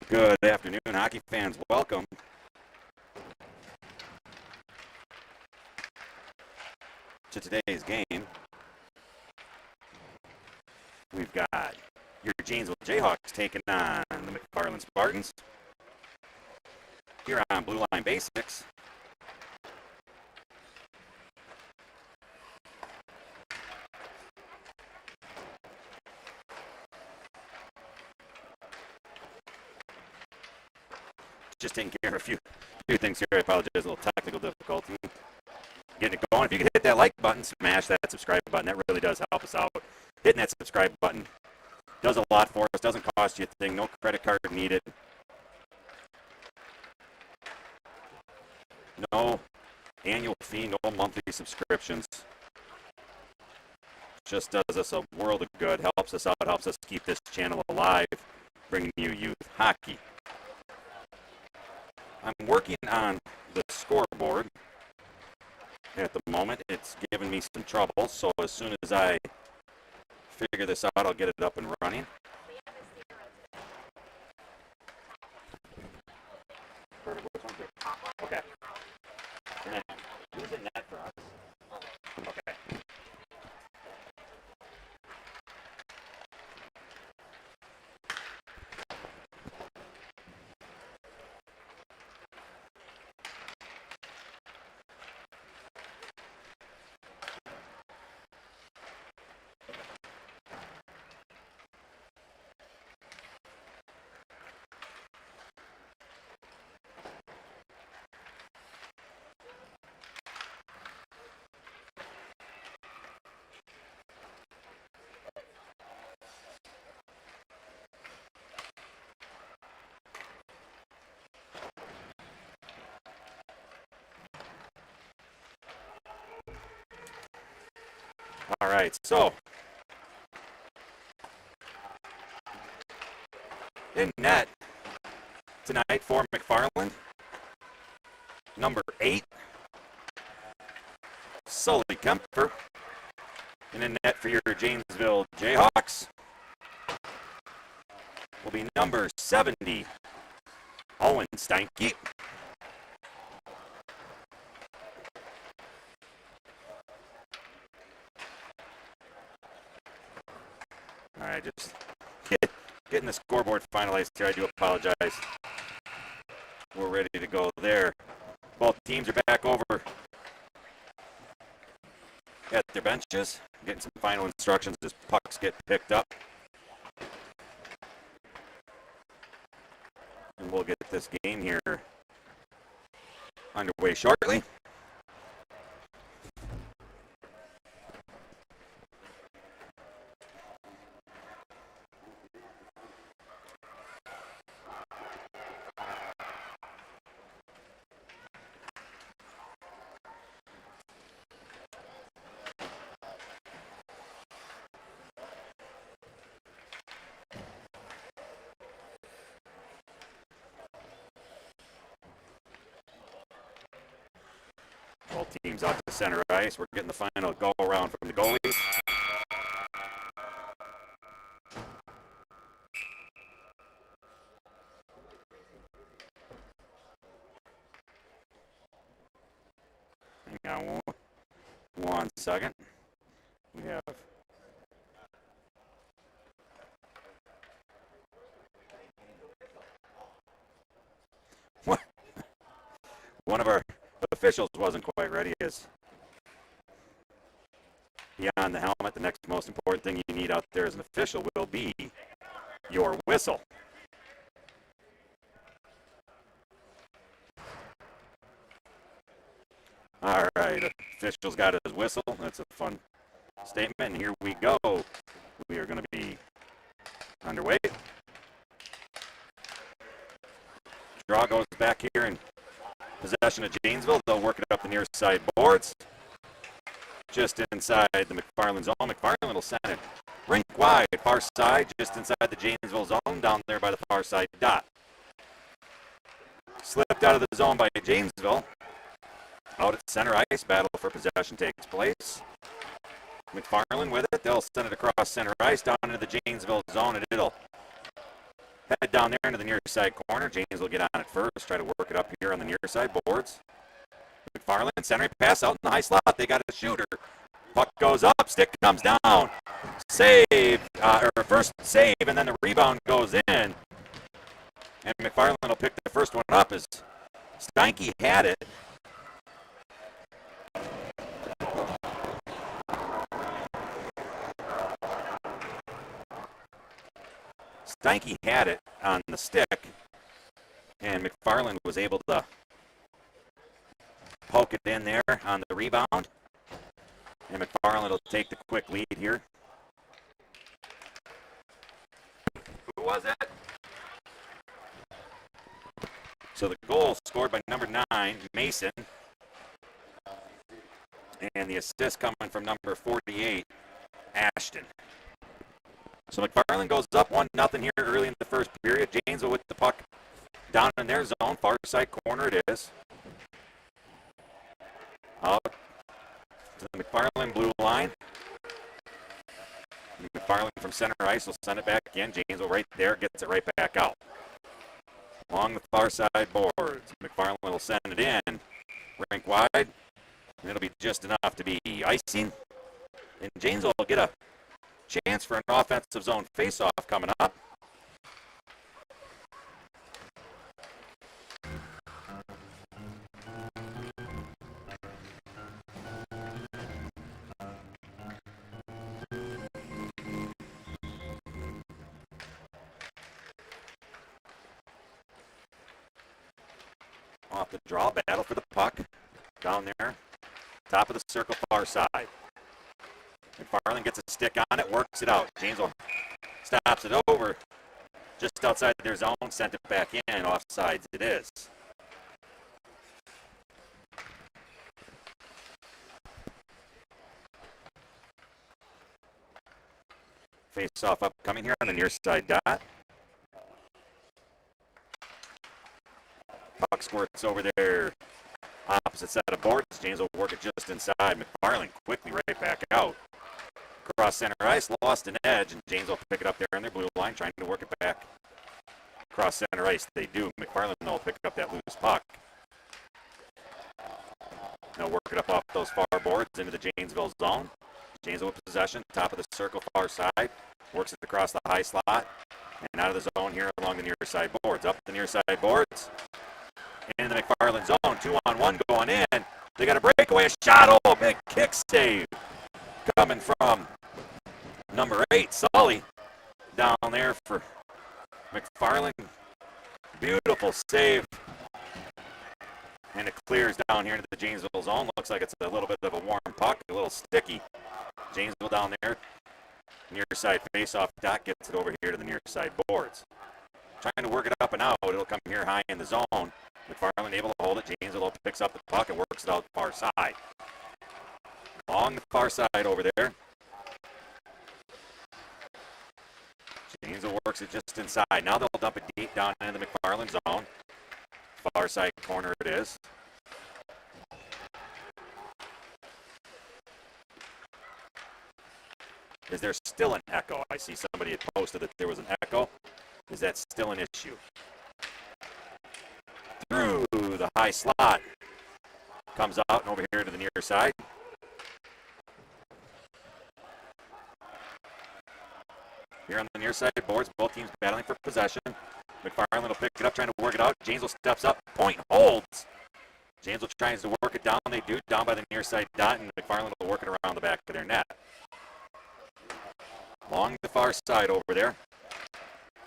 Good afternoon, hockey fans. Welcome to today's game. We've got your Janesville Jayhawks taking on the McFarland Spartans here on Blue Line Basics. Just taking care of a few things here. I apologize, a little technical difficulty getting it going. If you could hit that like button, smash that subscribe button. That really does help us out. Hitting that subscribe button does a lot for us. Doesn't cost you a thing. No credit card needed. No annual fee, no monthly subscriptions. Just does us a world of good. Helps us out. Helps us keep this channel alive, bringing you youth hockey. I'm working on the scoreboard at the moment. It's giving me some trouble, so as soon as I figure this out, I'll get it up and running. Okay. And then who's the net for us? Okay. All right, so in net tonight for McFarland, number 8, Sully Kemper. And in net for your Janesville Jayhawks will be number 70, Owen Steinke. All right, just getting the scoreboard finalized here. I do apologize. We're ready to go there. Both teams are back over at their benches, getting some final instructions as pucks get picked up. And we'll get this game here underway shortly. Both teams out to center ice. We're getting the final go around from the goalies. Hang on one second. We have one of our officials wasn't quite ready. As beyond the helmet, the next most important thing you need out there as an official will be your whistle. All right, official's got his whistle. That's a fun statement. And here we go. We are going to be underway. Draw goes back here in possession of Janesville. They'll work it up the near side boards. Just inside the McFarland zone. McFarland will send it rink wide, far side, just inside the Janesville zone, down there by the far side dot. Slipped out of the zone by Janesville. Out at center ice, battle for possession takes place. McFarland with it. They'll send it across center ice down into the Janesville zone, and it'll Head down there into the near side corner. James will get on it first. Try to work it up here on the near side boards. McFarland, centering pass out in the high slot. They got a shooter. Puck goes up. Stick comes down. Save, or first save, and then the rebound goes in. And McFarland will pick the first one up as Steinke had it. Steinke had it on the stick, and McFarland was able to poke it in there on the rebound. And McFarland will take the quick lead here. Who was it? So the goal scored by number 9, Mason. And the assist coming from number 48, Ashton. So McFarland goes up 1-0 here early in the first period. Janesville with the puck down in their zone. Far side corner it is. Out to the McFarland blue line. McFarland from center ice will send it back in. Janesville right there gets it right back out. Along the far side boards. McFarland will send it in. Rink wide. And it'll be just enough to be icing. And Janesville will get a chance for an offensive zone face-off coming up. Off the draw, battle for the puck. Down there, top of the circle, far side. McFarland gets a stick on it, works it out. Janesville stops it over just outside their zone, sent it back in. Offsides it is. Face-off upcoming here on the near side dot. Puck squirts over there. Opposite side of boards. James will work it just inside. McFarland quickly right back out. Cross center ice, lost an edge, and James will pick it up there on their blue line, trying to work it back. Cross center ice, they do. McFarland will pick up that loose puck. They'll work it up off those far boards into the Janesville zone. Janesville with possession, top of the circle, far side. Works it across the high slot, and out of the zone here along the near side boards. Up the near side boards. Into the McFarland zone, 2-on-1 going in. They got a breakaway shot. Oh, big kick save coming from number 8, Sully, down there for McFarland. Beautiful save. And it clears down here into the Janesville zone. Looks like it's a little bit of a warm puck, a little sticky. Janesville down there. Near side face-off dot gets it over here to the near side boards. Trying to work it up and out. It'll come here high in the zone. McFarland able to hold it. Janesville picks up the puck and works it out the far side. Along the far side over there. Janesville works it just inside. Now they'll dump it deep down into the McFarland zone. Far side corner it is. Is there still an echo? I see somebody had posted that there was an echo. Is that still an issue? Through the high slot. Comes out and over here to the near side. Here on the near side boards, both teams battling for possession. McFarland will pick it up, trying to work it out. Janesville steps up, point holds. Janesville tries to work it down. They do, down by the near side dot, and McFarland will work it around the back of their net. Along the far side over there.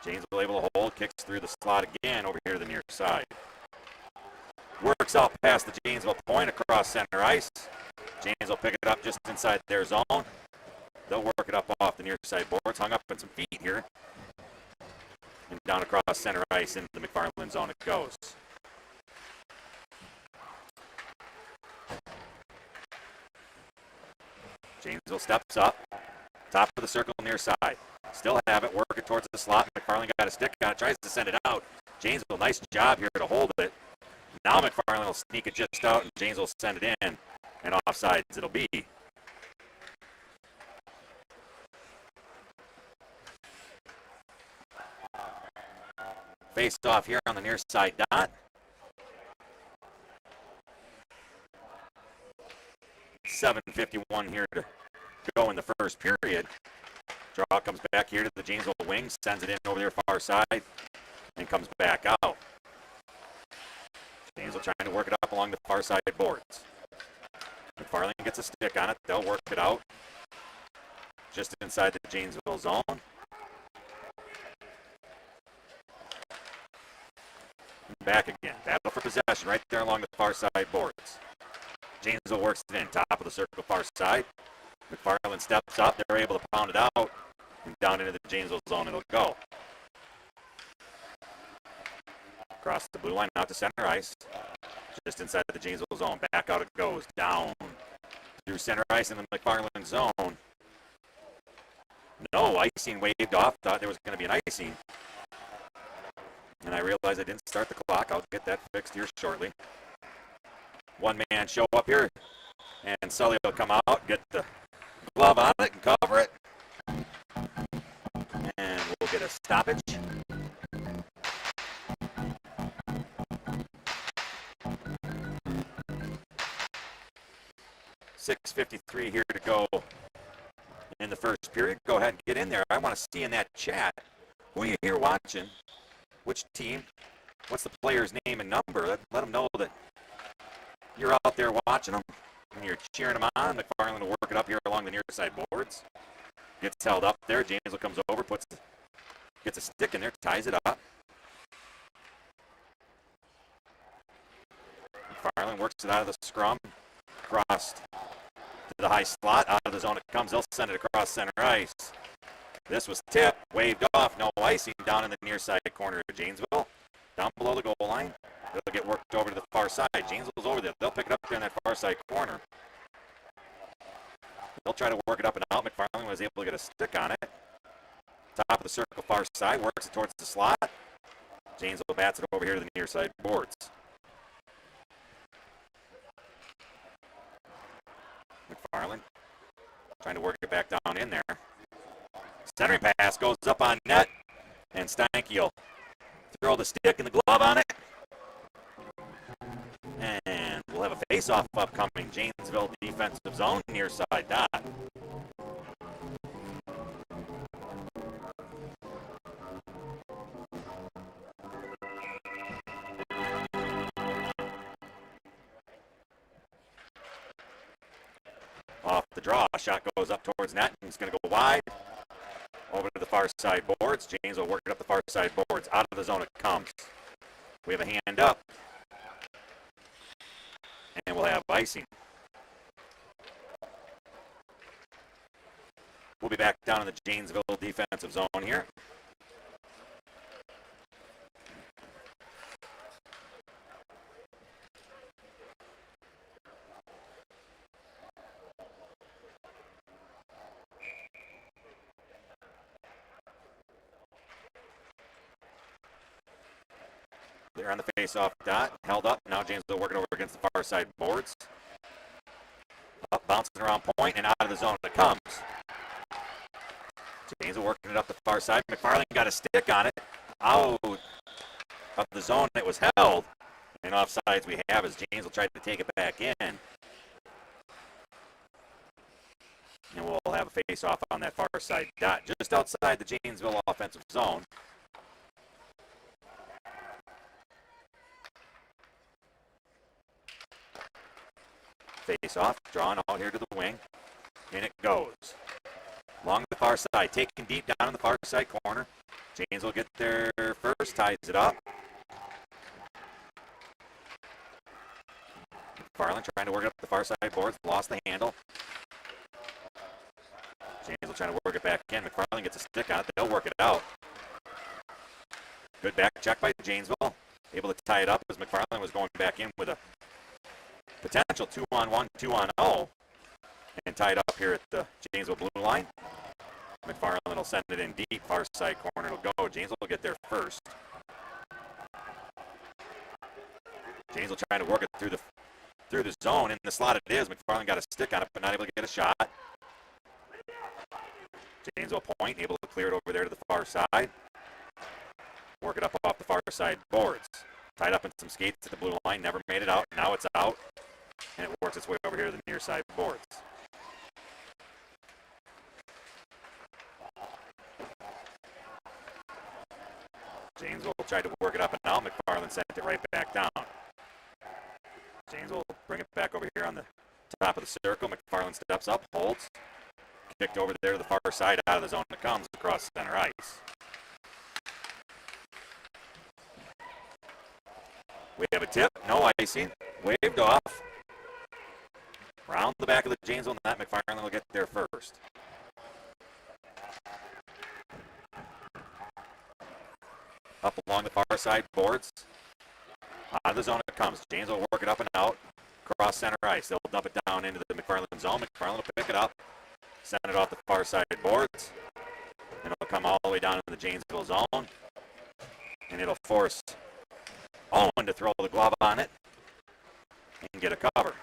Janesville able to hold, kicks through the slot again over here to the near side. Works out past the Janesville point across center ice. Janesville pick it up just inside their zone. They'll work it up off the near side boards, hung up in some feet here. And down across center ice into the McFarland zone it goes. Janesville steps up, top of the circle near side. Still have it, work it towards the slot. McFarland got a stick on it, tries to send it out. Janesville, nice job here to hold it. Now McFarland will sneak it just out, and Janesville will send it in, and offsides it'll be. Face off here on the near side dot. 7:51 here to go in the first period. Draw comes back here to the Janesville wing, sends it in over there far side, and comes back out. Janesville trying to work it up along the far side boards. McFarland gets a stick on it. They'll work it out just inside the Janesville zone. Back again. Battle for possession right there along the far side boards. Janesville works it in. Top of the circle, far side. McFarland steps up. They're able to pound it out. And down into the Janesville zone it'll go. Across the blue line, out to center ice. Just inside the Janesville zone. Back out it goes. Down through center ice in the McFarland zone. No, icing waved off. Thought there was going to be an icing. And I realized I didn't start the clock. I'll get that fixed here shortly. One man show up here. And Sully will come out, get the glove on it and cover it. And we'll get a stoppage. .6:53 here to go in the first period. Go ahead and get in there. I want to see in that chat who are you here watching, which team, what's the player's name and number. Let them know that you're out there watching them and you're cheering them on. McFarland will work it up here along the near side boards. Gets held up there. Janesville comes over, gets a stick in there, ties it up. McFarland works it out of the scrum, across to the high slot, out of the zone it comes. They'll send it across center ice. This was tipped, waved off, no icing down in the near side corner of Janesville. Down below the goal line. They'll get worked over to the far side. Janesville's over there. They'll pick it up there in that far side corner. They'll try to work it up and out. McFarland was able to get a stick on it. Top of the circle, far side, works it towards the slot. Janesville bats it over here to the near side boards. McFarland trying to work it back down in there. Centering pass goes up on net, and Steinke will throw the stick and the glove on it. And we'll have a face-off upcoming. Janesville defensive zone, near side dot. Off the draw, shot goes up towards net, and it's going to go wide. Over to the far side boards. Janesville working up the far side boards. Out of the zone it comes. We have a hand up. And we'll have icing. We'll be back down in the Janesville defensive zone here. They're on the face-off dot, held up. Now Janesville working over against the far side boards. Up, bouncing around point, and out of the zone it comes. Janesville working it up the far side. McFarland got a stick on it. Out of the zone it was held. And offsides we have as Janesville tried to take it back in. And we'll have a face-off on that far side dot, just outside the Janesville offensive zone. Face off, drawn out here to the wing, and it goes. Along the far side, taken deep down in the far side corner. Janesville get there first, ties it up. McFarland trying to work it up the far side boards, lost the handle. Janesville trying to work it back in. McFarland gets a stick on it, they'll work it out. Good back check by Janesville. Able to tie it up as McFarland was going back in with a potential 2-on-1, 2-on-0, and tied up here at the Janesville blue line. McFarland will send it in deep, far side corner. It'll go. Janesville will get there first. Janesville trying to work it through the zone. In the slot it is. McFarland got a stick on it, but not able to get a shot. Janesville point, able to clear it over there to the far side. Work it up off the far side boards. Tied up in some skates at the blue line. Never made it out. Now it's out. And it works its way over here to the near side boards. Janesville tried to work it up and out. McFarland sent it right back down. Janesville will bring it back over here on the top of the circle. McFarland steps up, holds. Kicked over there to the far side out of the zone. It comes across center ice. We have a tip. No icing. Waved off. Round the back of the Janesville net. McFarland will get there first. Up along the far side boards. Out of the zone it comes. Janesville will work it up and out. Across center ice. They'll dump it down into the McFarland zone. McFarland will pick it up. Send it off the far side boards. And it'll come all the way down into the Janesville zone. And it'll force Owen to throw the glove on it and get a cover.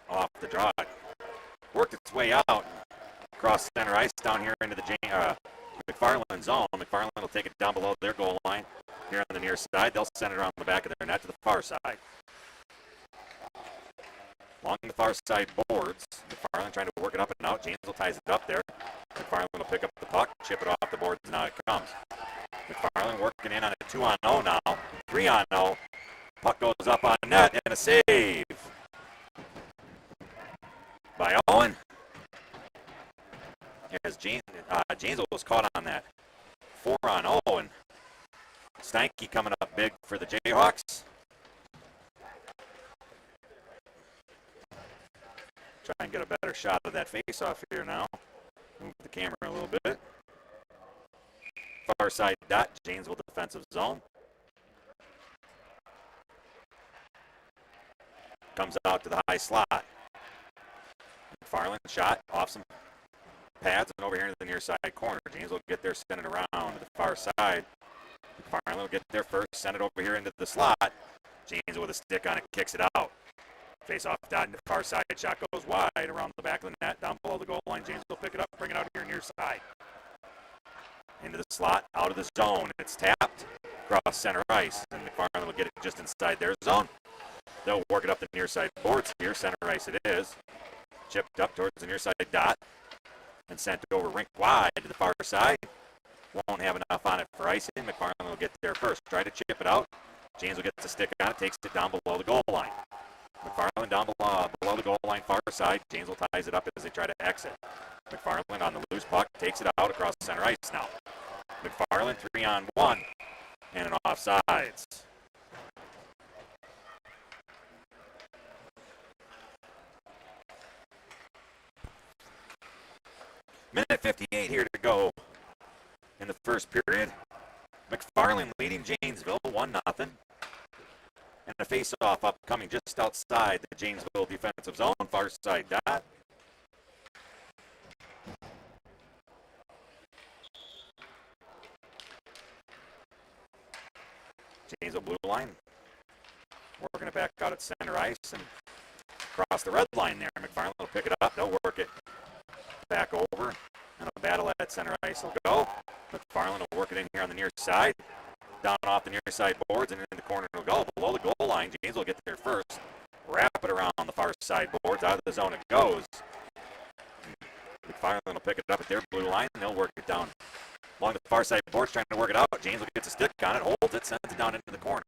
Off the draw. Worked its way out across center ice down here into the McFarland zone. McFarland will take it down below their goal line here on the near side. They'll send it around the back of their net to the far side. Along the far side boards, McFarland trying to work it up and out. Janesville ties it up there. McFarland will pick up the puck, chip it off the boards, and out it comes. McFarland working in on a 2-on-0 now. 3-on-0. Puck goes up on net and a save by Owen. As Janesville was caught on that 4-on-0, and Steinke coming up big for the Jayhawks. Try and get a better shot of that face-off here now. Move the camera a little bit. Far side dot, Janesville defensive zone. Comes out to the high slot. McFarland shot off some pads and over here to the near side corner. James will get there, send it around to the far side. McFarland will get there first, send it over here into the slot. James with a stick on it, kicks it out. Face off dot into the far side, shot goes wide around the back of the net, down below the goal line. James will pick it up, bring it out here near side. Into the slot, out of the zone. It's tapped across center ice, and McFarland will get it just inside their zone. They'll work it up the near side boards here. Center ice it is. Chipped up towards the near side dot and sent it over rink wide to the far side. Won't have enough on it for icing. McFarland will get there first. Try to chip it out. James will get the stick on it, takes it down below the goal line. McFarland down below the goal line, far side. James will ties it up as they try to exit. McFarland on the loose puck, takes it out across center ice now. McFarland 3-on-1 and an offsides. Minute 58 here to go in the first period. McFarland leading Janesville 1-0. And a face-off upcoming just outside the Janesville defensive zone, far side dot. Janesville blue line. Working it back out at center ice and across the red line there. McFarland will pick it up. They'll work it back over. And a battle at center ice will go. McFarland will work it in here on the near side. Down off the near side boards and in the corner it'll go. Below the goal line, James will get there first. Wrap it around the far side boards. Out of the zone it goes. McFarland will pick it up at their blue line and they'll work it down along the far side boards, trying to work it out. James will get a stick on it, holds it, sends it down into the corner.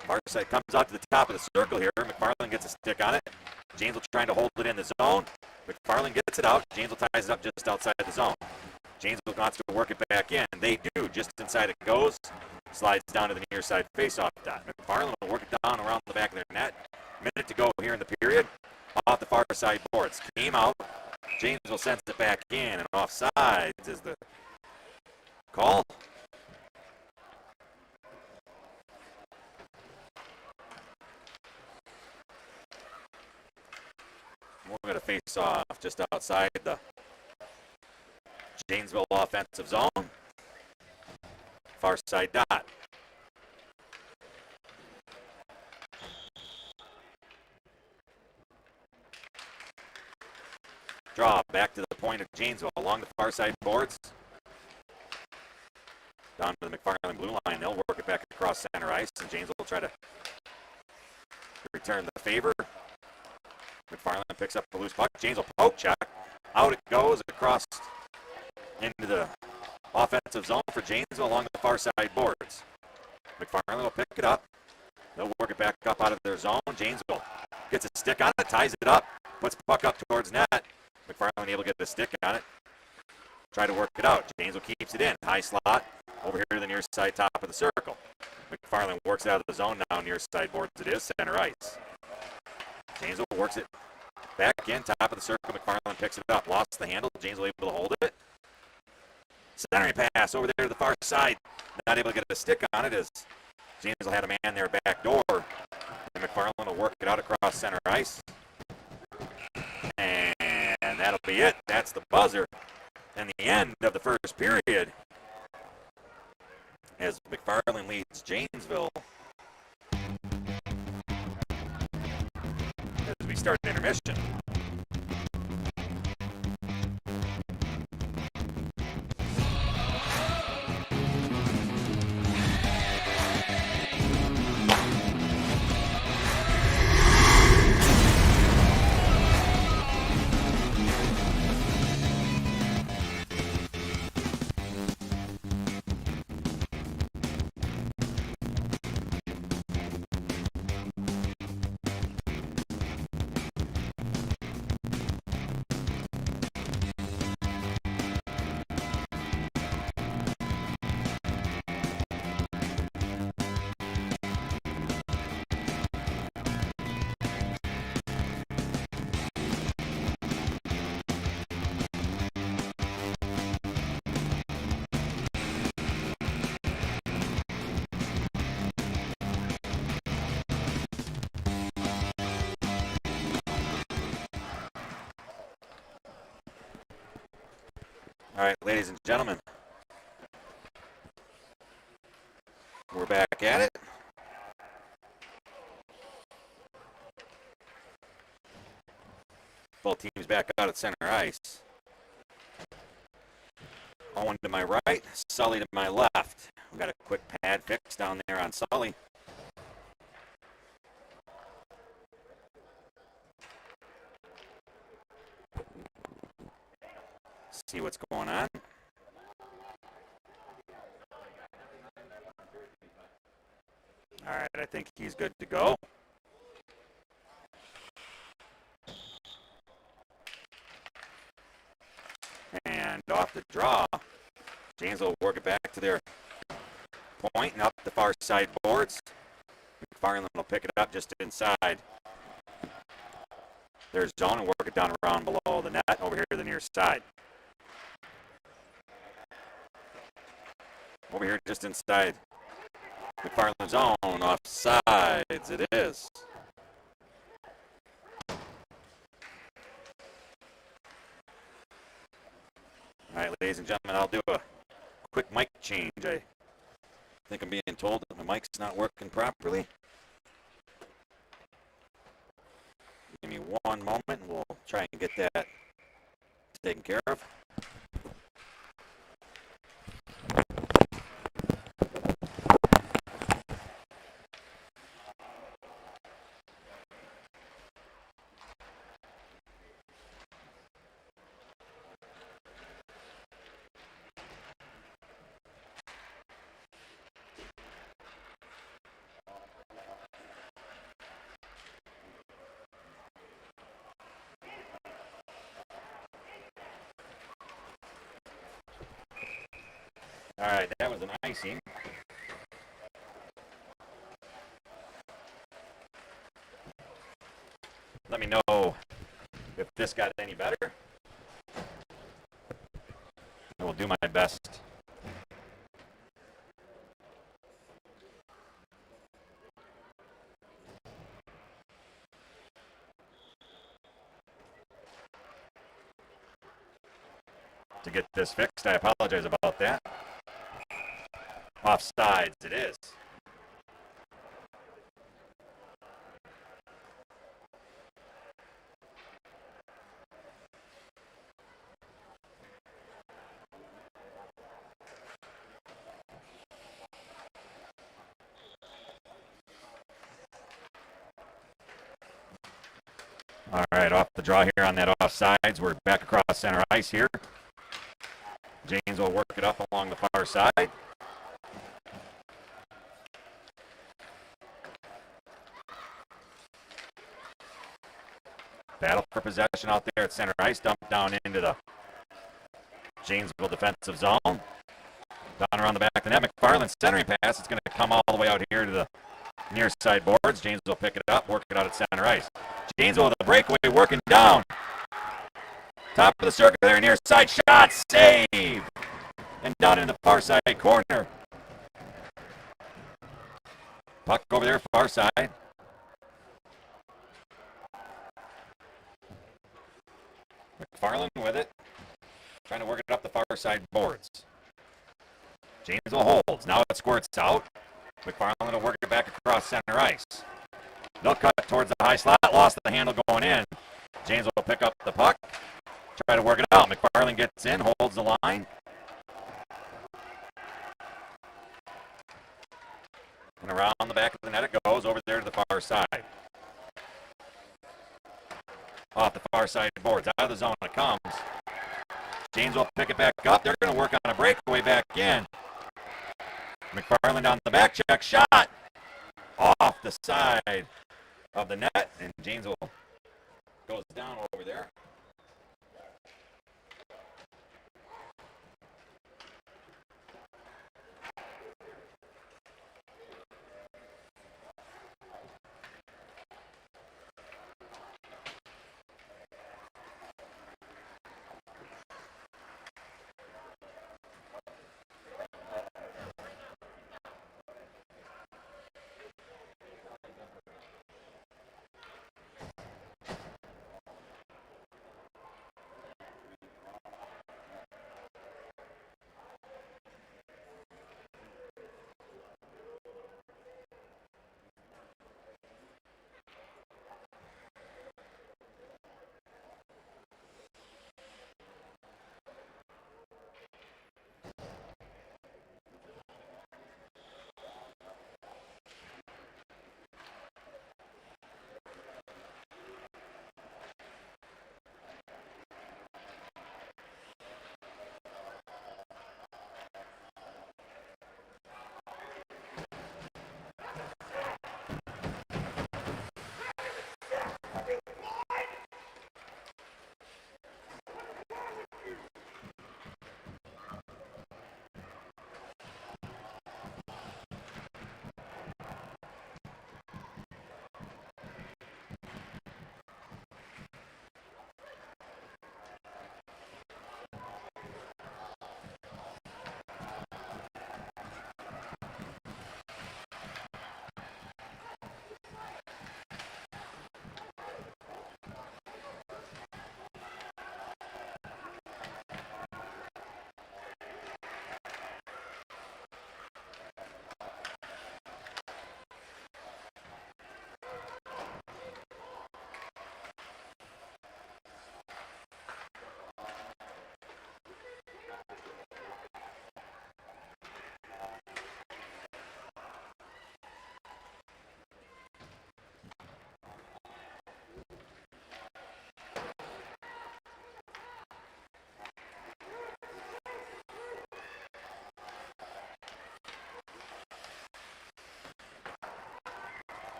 Far side comes out to the top of the circle here. McFarland gets a stick on it. James will trying to hold it in the zone. McFarland gets it out. James will ties it up just outside the zone. James wants to work it back in. They do. Just inside it goes. Slides down to the near side face-off dot. McFarland will work it down around the back of their net. Minute to go here in the period. Off the far side boards. Came out. James will send it back in, and offsides is the call. face-off just outside the Janesville offensive zone. Far side dot. Draw back to the point of Janesville along the far side boards. Down to the McFarland blue line. They'll work it back across center ice, and Janesville will try to return the favor. McFarland picks up the loose puck. Janesville poke check. Out it goes across into the offensive zone for Janesville along the far side boards. McFarland will pick it up. They'll work it back up out of their zone. Janesville gets a stick on it, ties it up, puts the puck up towards net. McFarland able to get the stick on it. Try to work it out. Janesville keeps it in. High slot over here to the near side top of the circle. McFarland works it out of the zone now, near side boards it is, center ice. Janesville works it back in, top of the circle. McFarland picks it up. Lost the handle. Janesville able to hold it. Centering pass over there to the far side. Not able to get a stick on it as Janesville had a man there back door. And McFarland will work it out across center ice. And that'll be it. That's the buzzer. And the end of the first period as McFarland leads Janesville as we start intermission. All right, ladies and gentlemen, we're back at it. Both teams back out at center ice. Owen to my right, Sully to my left. We got a quick pad fix down there on Sully. See what's going on. All right, I think he's good to go. And off the draw, Janesville will work it back to their point and up the far side boards. McFarland will pick it up just inside their zone and work it down around below the net over here to the near side. Over here just inside McFarland's zone, off sides it is. All right, ladies and gentlemen, I'll do a quick mic change. I think I'm being told that my mic's not working properly. Give me one moment and we'll try and get that taken care of. All right, that was an icing. Let me know if this got any better. I will do my best. to get this fixed. I apologize about that. Offsides it is. All right, off the draw here on that offsides. We're back across center ice here. James will work it up along the far side. Battle for possession out there at center ice. Dump down into the Janesville defensive zone. Down around the back of the net. McFarland centering pass. It's going to come all the way out here to the near side boards. James will pick it up, work it out at center ice. Janesville with a breakaway working down. Top of the circle there, near side shot, save. And down in the far side corner. Puck over there, far side. McFarland with it. Trying to work it up the far side boards. Janesville holds. Now it squirts out. McFarland will work it back across center ice. They'll cut towards the high slot. Lost the handle going in. James will pick up the puck. Try to work it out. McFarland gets in, holds the line. And around the back of the net it goes over there to the far side. Off the far side boards. Out of the zone it comes. James will pick it back up. They're going to work on a breakaway back in. McFarland on the back check. Shot. Off the side of the net. And Janesville goes down over there.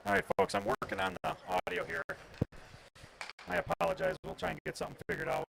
All right, folks, I'm working on the audio here. I apologize. We'll try and get something figured out.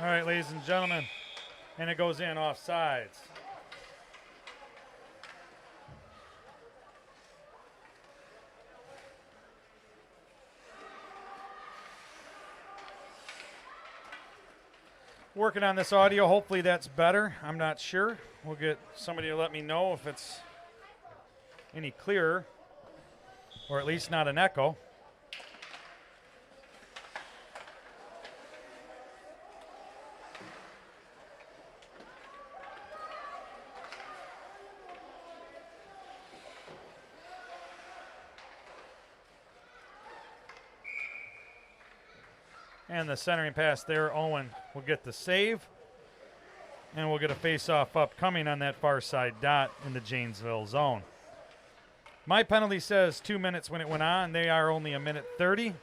All right, ladies and gentlemen, and it goes in off sides. Working on this audio. Hopefully that's better. I'm not sure. We'll get somebody to let me know if it's any clearer, or at least not an echo. And the centering pass there, Owen will get the save. And we'll get a face-off upcoming on that far side dot in the Janesville zone. My penalty says 2 minutes when it went on. They are only 1:30.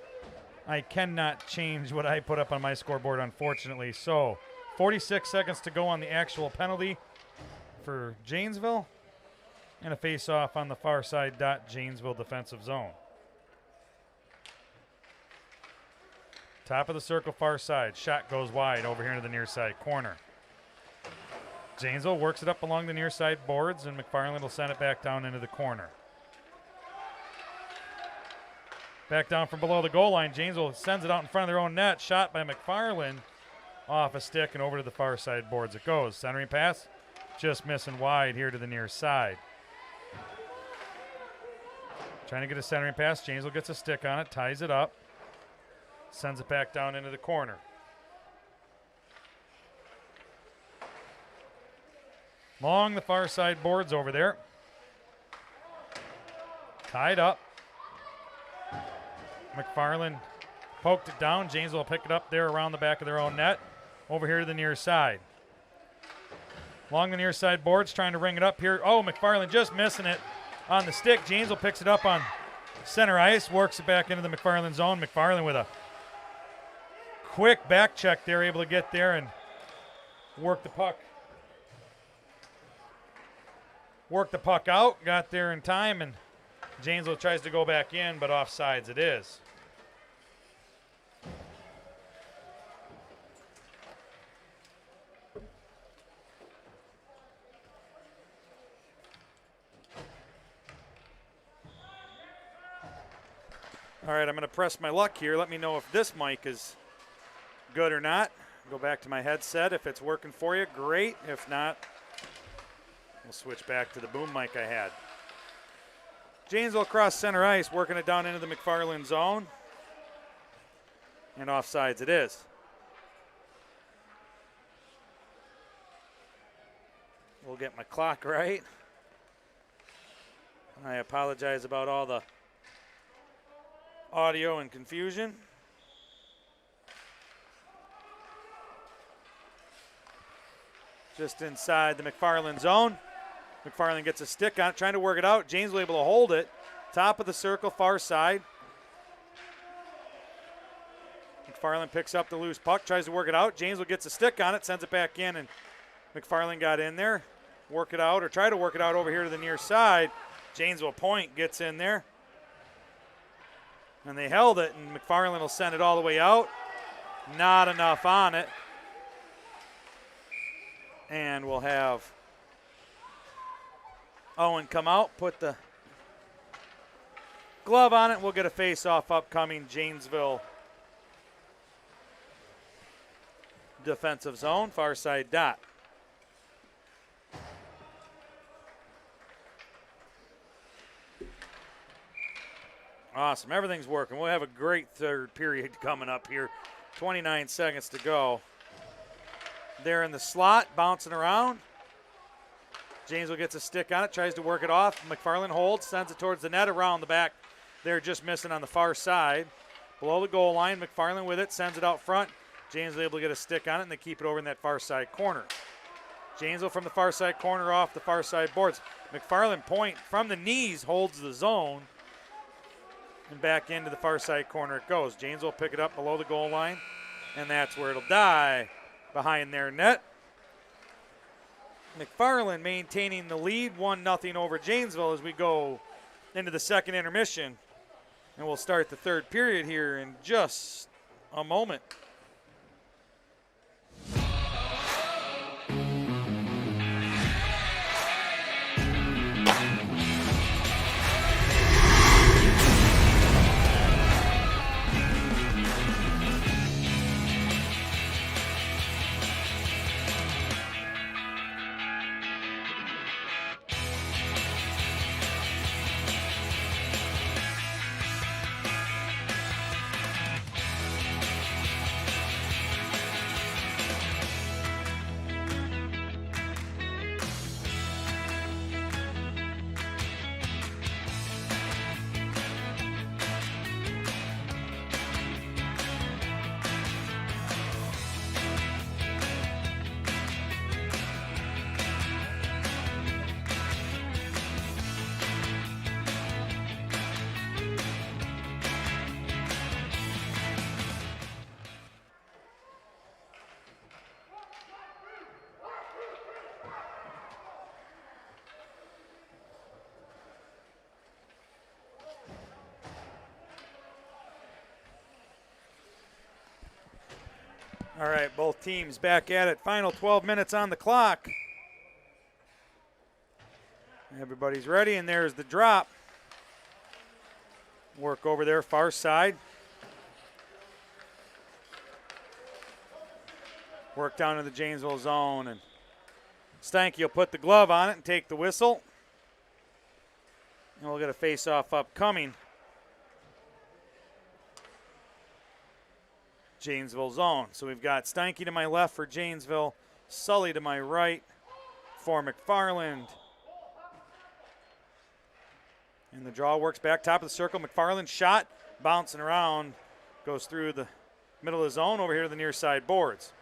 I cannot change what I put up on my scoreboard, unfortunately. So 46 seconds to go on the actual penalty for Janesville. And a face-off on the far side dot, Janesville defensive zone. Top of the circle, far side. Shot goes wide over here to the near side corner. Janesville works it up along the near side boards, and McFarland will send it back down into the corner. Back down from below the goal line. Janesville sends it out in front of their own net. Shot by McFarland off a stick and over to the far side boards it goes. Centering pass, just missing wide here to the near side. Trying to get a centering pass. Janesville gets a stick on it, ties it up. Sends it back down into the corner. Along the far side boards over there. Tied up. McFarland poked it down. Janesville will pick it up there around the back of their own net. Over here to the near side. Along the near side boards, trying to ring it up here. Oh, McFarland just missing it on the stick. Janesville picks it up on center ice, works it back into the McFarland zone. McFarland with a quick back check there, able to get there and work the puck. Work the puck out, got there in time, and Janesville tries to go back in, but offsides it is. All right, I'm going to press my luck here. Let me know if this mic is good or not. Go back to my headset. If it's working for you, great. If not, we'll switch back to the boom mic I had. Janesville across center ice, working it down into the McFarland zone. And offsides it is. We'll get my clock right. I apologize about all the audio and confusion. Just inside the McFarland zone. McFarland gets a stick on it, trying to work it out. Janesville able to hold it. Top of the circle, far side. McFarland picks up the loose puck, tries to work it out. Janesville gets a stick on it, sends it back in, and McFarland got in there. Work it out, or try to work it out over here to the near side. Janesville point gets in there. And they held it, and McFarland will send it all the way out. Not enough on it. And we'll have Owen come out, put the glove on it. We'll get a face-off upcoming, Janesville defensive zone, far side dot. Awesome, everything's working. We'll have a great third period coming up here. 29 seconds to go. They're in the slot, bouncing around. Janesville gets a stick on it, tries to work it off. McFarland holds, sends it towards the net around the back. They're just missing on the far side. Below the goal line, McFarland with it, sends it out front. Janesville able to get a stick on it, and they keep it over in that far side corner. Janesville from the far side corner off the far side boards. McFarland point from the knees, holds the zone, and back into the far side corner it goes. Janesville pick it up below the goal line, and that's where it'll die behind their net. McFarland maintaining the lead, 1-0 over Janesville as we go into the second intermission. And we'll start the third period here in just a moment. All right, both teams back at it. Final 12 minutes on the clock. Everybody's ready, and there's the drop. Work over there, far side. Work down to the Janesville zone, and Stanky will put the glove on it and take the whistle. And we'll get a face-off upcoming. Janesville zone. So we've got Stanky to my left for Janesville, Sully to my right for McFarland. And the draw works back top of the circle. McFarland shot, bouncing around, goes through the middle of the zone over here to the near side boards.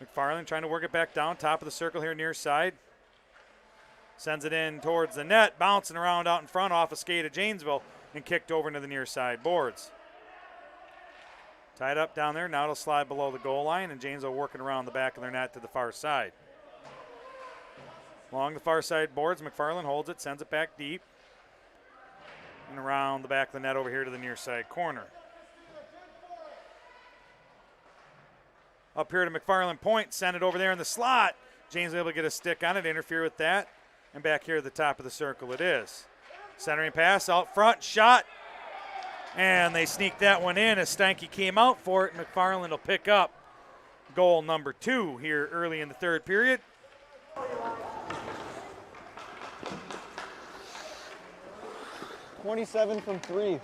McFarland trying to work it back down, top of the circle here near side. Sends it in towards the net, bouncing around out in front off a skate of Janesville and kicked over into the near side boards. Tied up down there, now it'll slide below the goal line, and Janesville working around the back of their net to the far side. Along the far side boards, McFarland holds it, sends it back deep, and around the back of the net over here to the near side corner. Up here to McFarland point, send it over there in the slot. Janesville able to get a stick on it, interfere with that, and back here at the top of the circle it is. Centering pass out front, shot. And they sneak that one in as Stanky came out for it. McFarland will pick up goal number 2 here early in the third period. "27 from 3.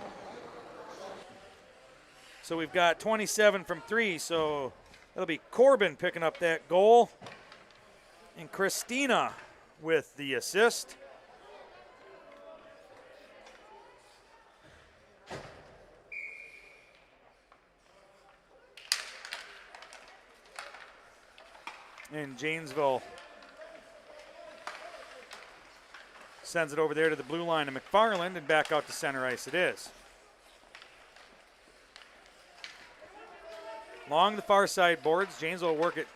So we've got 27 from 3, so it'll be Corbin picking up that goal. And Christina with the assist. And Janesville sends it over there to the blue line of McFarland, and back out to center ice it is. Along the far side boards, Janesville will work it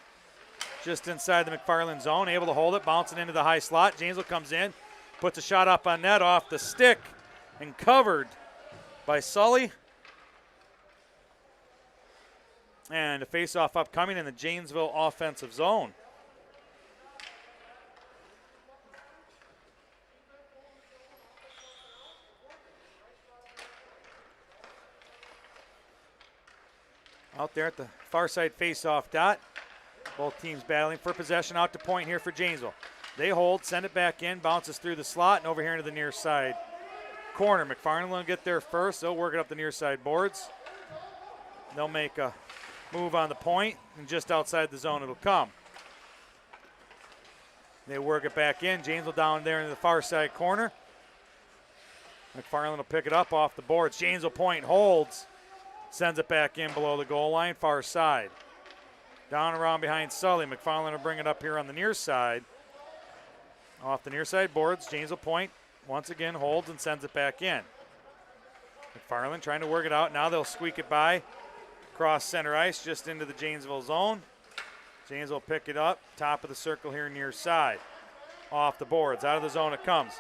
just inside the McFarland zone, able to hold it, bouncing into the high slot. Janesville comes in, puts a shot up on net off the stick, and covered by Sully. And a face-off upcoming in the Janesville offensive zone. Out there at the far side face-off dot. Both teams battling for possession out to point here for Janesville. They hold, send it back in, bounces through the slot, and over here into the near side corner. McFarland will get there first. They'll work it up the near side boards. They'll make a move on the point, and just outside the zone it'll come. They work it back in. Janesville down there in the far side corner. McFarland will pick it up off the boards. Janesville point holds. Sends it back in below the goal line, far side. Down around behind Sully. McFarland will bring it up here on the near side. Off the near side boards, Janesville point once again holds and sends it back in. McFarland trying to work it out. Now they'll squeak it by. Cross center ice just into the Janesville zone. Janesville pick it up, top of the circle here near side. Off the boards, out of the zone it comes.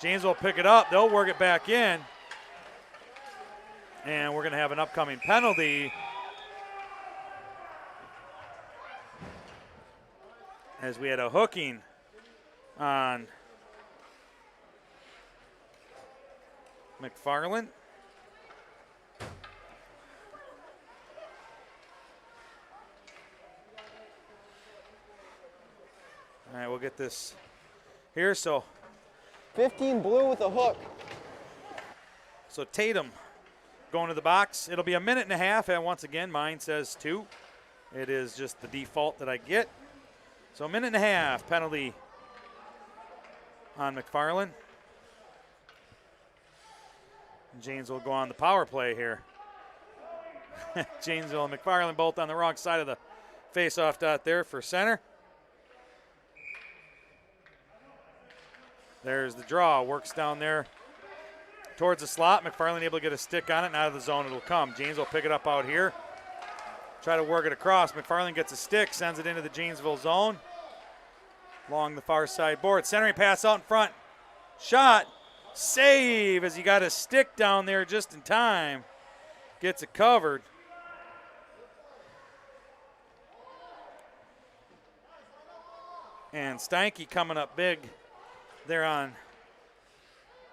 Janesville pick it up, they'll work it back in. And we're gonna have an upcoming penalty as we had a hooking on McFarland. All right, we'll get this here. So 15 blue with a hook. So Tatum going to the box. It'll be a minute and a half, and once again, mine says 2. It is just the default that I get. So a minute and a half penalty on McFarland. Janesville will go on the power play here. Janesville and McFarland both on the wrong side of the face-off dot there for center. There's the draw, works down there towards the slot. McFarland able to get a stick on it, and out of the zone it'll come. Janesville will pick it up out here. Try to work it across. McFarland gets a stick, sends it into the Janesville zone. Along the far side board. Centering pass out in front. Shot. Save as he got a stick down there just in time. Gets it covered. And Steinke coming up big there on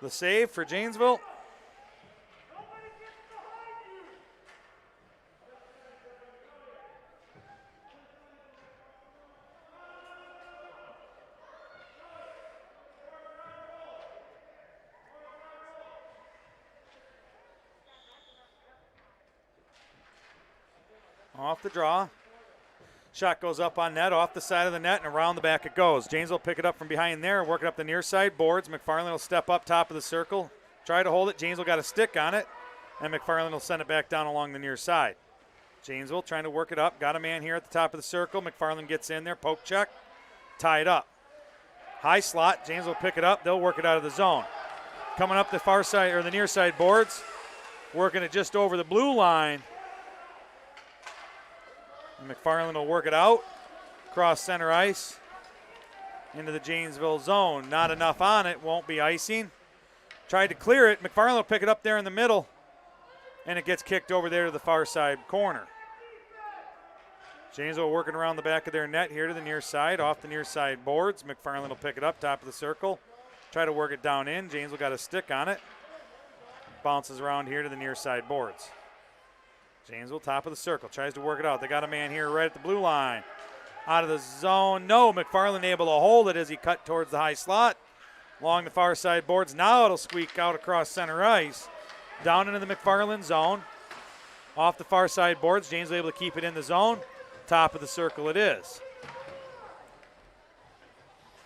the save for Janesville. Off the draw. Shot goes up on net, off the side of the net, and around the back it goes. Janesville pick it up from behind there, work it up the near side boards. McFarland will step up top of the circle, try to hold it. Janesville got a stick on it, and McFarland will send it back down along the near side. Janesville trying to work it up. Got a man here at the top of the circle. McFarland gets in there, poke check, tie it up. High slot, Janesville pick it up. They'll work it out of the zone. Coming up the far side, or the near side boards, working it just over the blue line. McFarland will work it out, cross center ice, into the Janesville zone. Not enough on it, won't be icing. Tried to clear it. McFarland will pick it up there in the middle, and it gets kicked over there to the far side corner. Janesville working around the back of their net here to the near side, off the near side boards. McFarland will pick it up, top of the circle, try to work it down in. Janesville got a stick on it. Bounces around here to the near side boards. Janesville, top of the circle, tries to work it out. They got a man here right at the blue line. Out of the zone. No, McFarland able to hold it as he cut towards the high slot. Along the far side boards. Now it'll squeak out across center ice. Down into the McFarland zone. Off the far side boards. Janesville able to keep it in the zone. Top of the circle it is.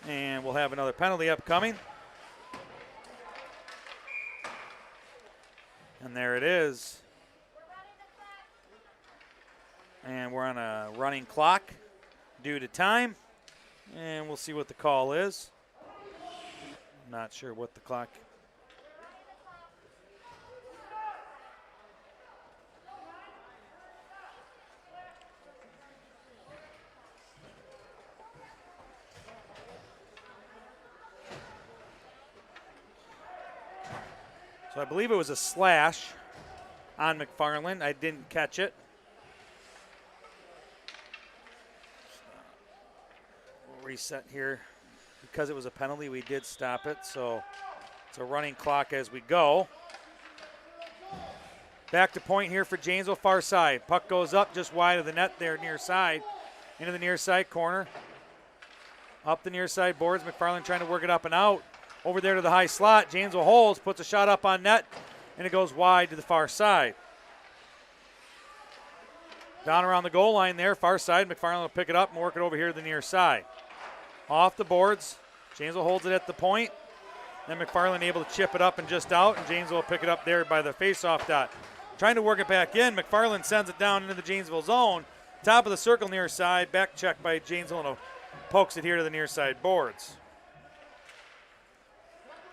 And we'll have another penalty upcoming. And there it is. And we're on a running clock due to time. And we'll see what the call is. Not sure what the clock. So I believe it was a slash on McFarland. I didn't catch it. Reset here. Because it was a penalty, we did stop it, so it's a running clock as we go. Back to point here for Janesville, far side. Puck goes up just wide of the net there near side, into the near side corner. Up the near side boards, McFarland trying to work it up and out. Over there to the high slot, Janesville holds, puts a shot up on net, and it goes wide to the far side. Down around the goal line there, far side, McFarland will pick it up and work it over here to the near side. Off the boards, Janesville holds it at the point. Then McFarland able to chip it up and just out, and Janesville will pick it up there by the face-off dot. Trying to work it back in, McFarland sends it down into the Janesville zone. Top of the circle near side, back check by Janesville, and pokes it here to the near side boards.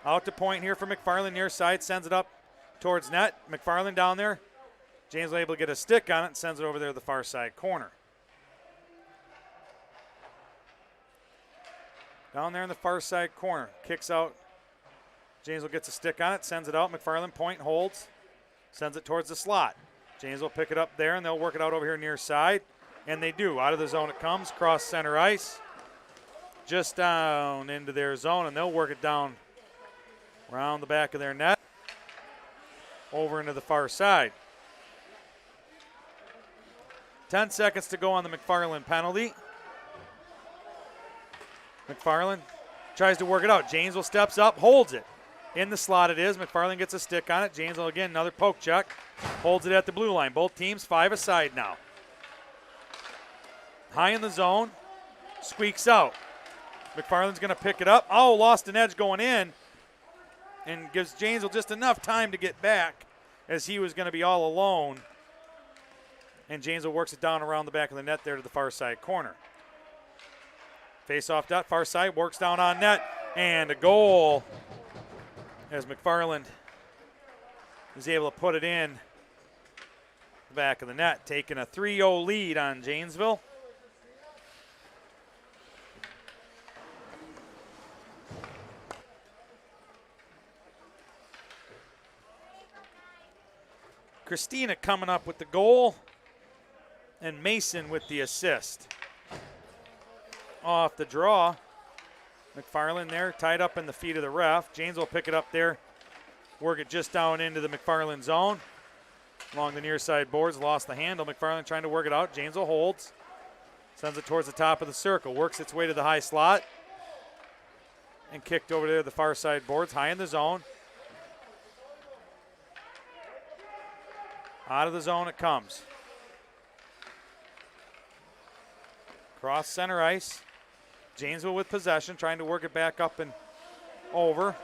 Out to point here for McFarland, near side, sends it up towards net. McFarland down there. Janesville able to get a stick on it and sends it over there to the far side corner. Down there in the far side corner, kicks out. Janesville gets a stick on it, sends it out. McFarland point holds, sends it towards the slot. Janesville pick it up there, and they'll work it out over here near side. And they do. Out of the zone it comes, cross center ice. Just down into their zone, and they'll work it down around the back of their net. Over into the far side. 10 seconds to go on the McFarland penalty. McFarland tries to work it out. Janesville steps up, holds it. In the slot it is. McFarland gets a stick on it. Janesville again, another poke check. Holds it at the blue line. Both teams 5 aside now. High in the zone. Squeaks out. McFarland's going to pick it up. Oh, lost an edge going in. And gives Janesville just enough time to get back as he was going to be all alone. And Janesville works it down around the back of the net there to the far side corner. Face-off dot, far side, works down on net, and a goal as McFarland is able to put it in the back of the net, taking a 3-0 lead on Janesville. Christina coming up with the goal, and Mason with the assist. Off the draw, McFarland there, tied up in the feet of the ref. Janesville will pick it up there, work it just down into the McFarland zone. Along the near side boards, lost the handle. McFarland trying to work it out. Janesville holds. Sends it towards the top of the circle. Works its way to the high slot. And kicked over there to the far side boards, high in the zone. Out of the zone it comes. Cross center ice. Janesville with possession, trying to work it back up and over.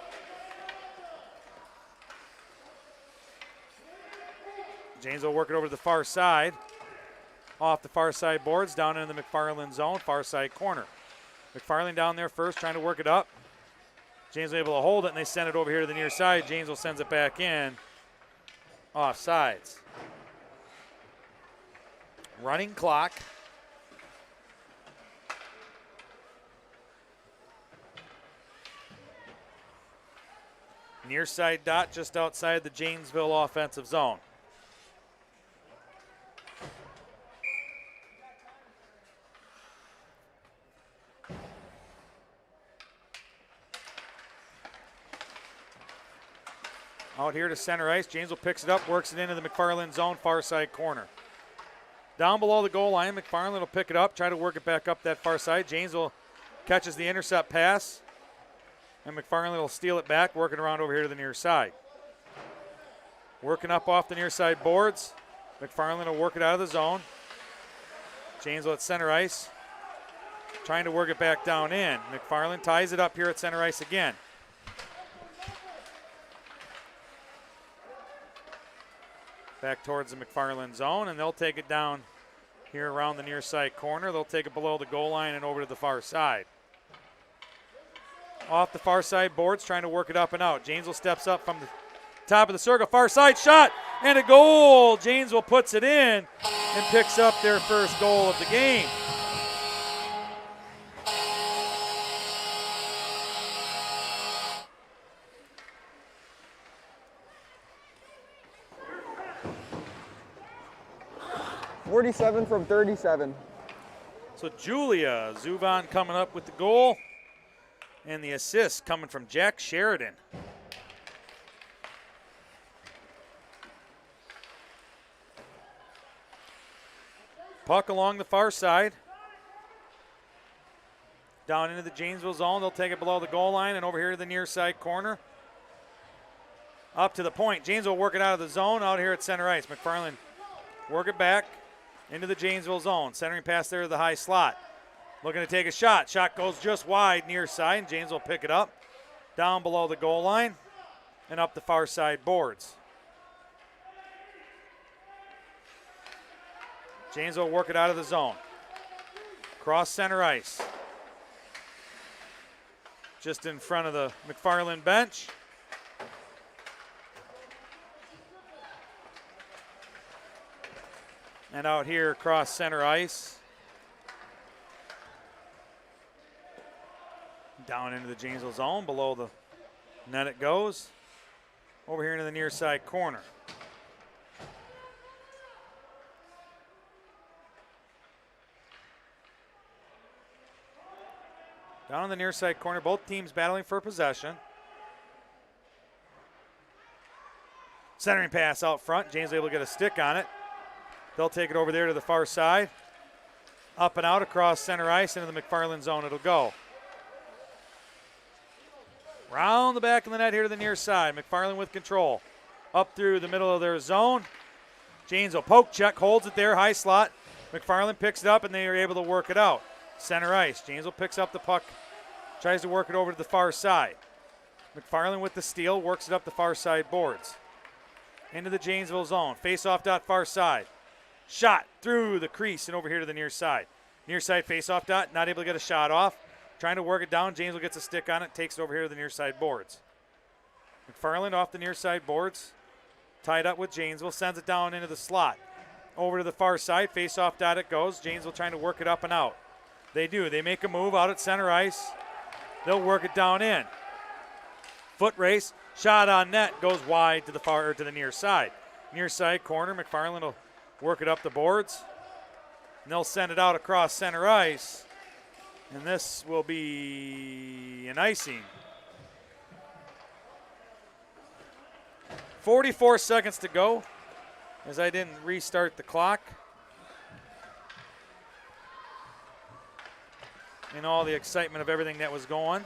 Janesville work it over to the far side. Off the far side boards, down into the McFarland zone, far side corner. McFarland down there first, trying to work it up. Janesville able to hold it, and they send it over here to the near side. Janesville sends it back in. Off sides. Running clock. Near side dot just outside the Janesville offensive zone. Out here to center ice. Janesville picks it up, works it into the McFarland zone, far side corner. Down below the goal line, McFarland will pick it up, try to work it back up that far side. Janesville catches the intercept pass, and McFarland will steal it back, working around over here to the near side. Working up off the near side boards. McFarland will work it out of the zone. Janesville at center ice, trying to work it back down in. McFarland ties it up here at center ice again. Back towards the McFarland zone, and they'll take it down here around the near side corner. They'll take it below the goal line and over to the far side. Off the far side boards, trying to work it up and out. Janesville steps up from the top of the circle. Far side shot, and a goal. Janesville puts it in and picks up their first goal of the game. .47 from 37. So Julia Zuvan coming up with the goal, and the assist coming from Jack Sheridan. Puck along the far side. Down into the Janesville zone. They'll take it below the goal line and over here to the near side corner. Up to the point. Janesville work it out of the zone out here at center ice. McFarland work it back into the Janesville zone. Centering pass there to the high slot. Looking to take a shot. Shot goes just wide near side, and Janesville pick it up. Down below the goal line and up the far side boards. Janesville work it out of the zone. Cross center ice. Just in front of the McFarland bench. And out here across center ice. Down into the Janesville zone. Below the net it goes. Over here into the near side corner. Down in the near side corner, both teams battling for possession. Centering pass out front. James able to get a stick on it. They'll take it over there to the far side. Up and out across center ice into the McFarland zone it'll go. Round the back of the net here to the near side. McFarland with control. Up through the middle of their zone. Janesville poke check, holds it there, high slot. McFarland picks it up and they are able to work it out. Center ice. Janesville picks up the puck, tries to work it over to the far side. McFarland with the steal, works it up the far side boards. Into the Janesville zone. Face off dot far side. Shot through the crease and over here to the near side. Near side face off dot, not able to get a shot off. Trying to work it down. Janesville gets a stick on it, takes it over here to the near side boards. McFarland off the near side boards. Tied up with Janesville, sends it down into the slot. Over to the far side, face off dot it goes. Janesville trying to work it up and out. They do. They make a move out at center ice. They'll work it down in. Foot race, shot on net, goes wide to the far or to the near side. Near side corner, McFarland will work it up the boards. And they'll send it out across center ice. And this will be an icing. 44 seconds to go, as I didn't restart the clock. In all the excitement of everything that was going.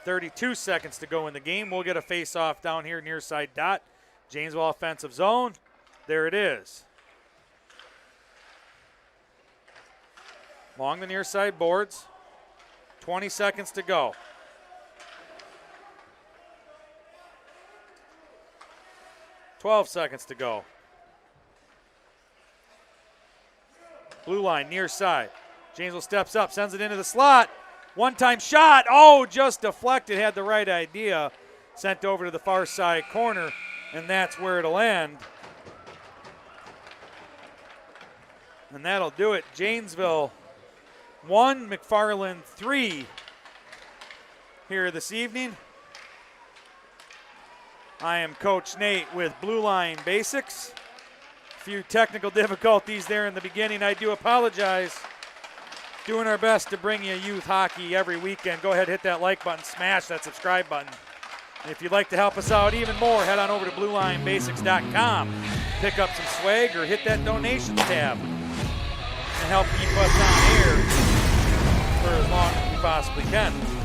32 seconds to go in the game. We'll get a face-off down here near side dot. Janesville offensive zone. There it is. Along the near side boards. 20 seconds to go. $12 seconds to go. Blue line near side. Janesville steps up, sends it into the slot. One-time shot. Oh, just deflected. Had the right idea. Sent over to the far side corner, and that's where it'll end. And that'll do it. Janesville 1, McFarland 3 here this evening. I am Coach Nate with Blue Line Basics. A few technical difficulties there in the beginning. I do apologize. Doing our best to bring you youth hockey every weekend. Go ahead, hit that like button, smash that subscribe button. And if you'd like to help us out even more, head on over to BlueLineBasics.com. Pick up some swag or hit that donations tab and help keep us on air for as long as we possibly can.